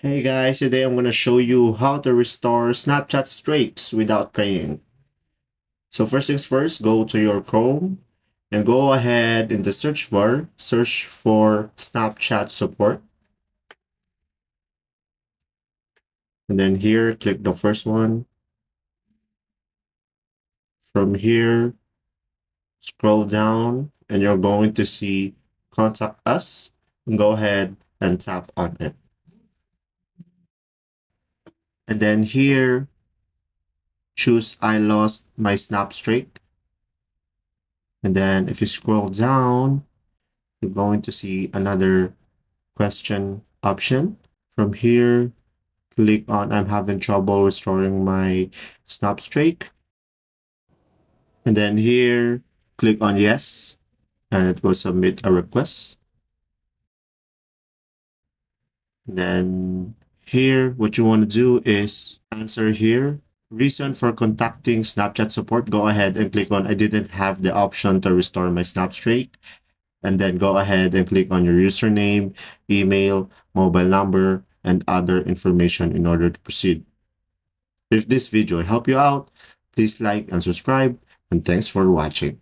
Hey guys, today I'm going to show you how to restore Snapchat streaks without paying. So first things first, go to your Chrome and go ahead in the search bar, search for Snapchat support. And then here, click the first one. From here, scroll down and you're going to see contact us. And go ahead and tap on it. And then here, choose I lost my Snap streak. And then if you scroll down, you're going to see another question option. From here, click on I'm having trouble restoring my Snap streak. And then here, click on yes, and it will submit a request. And then here, what you want to do is answer here. Reason for contacting Snapchat support, go ahead and click on I didn't have the option to restore my Snap streak. And then go ahead and click on your username, email, mobile number, and other information in order to proceed. If this video helped you out, please like and subscribe, and thanks for watching.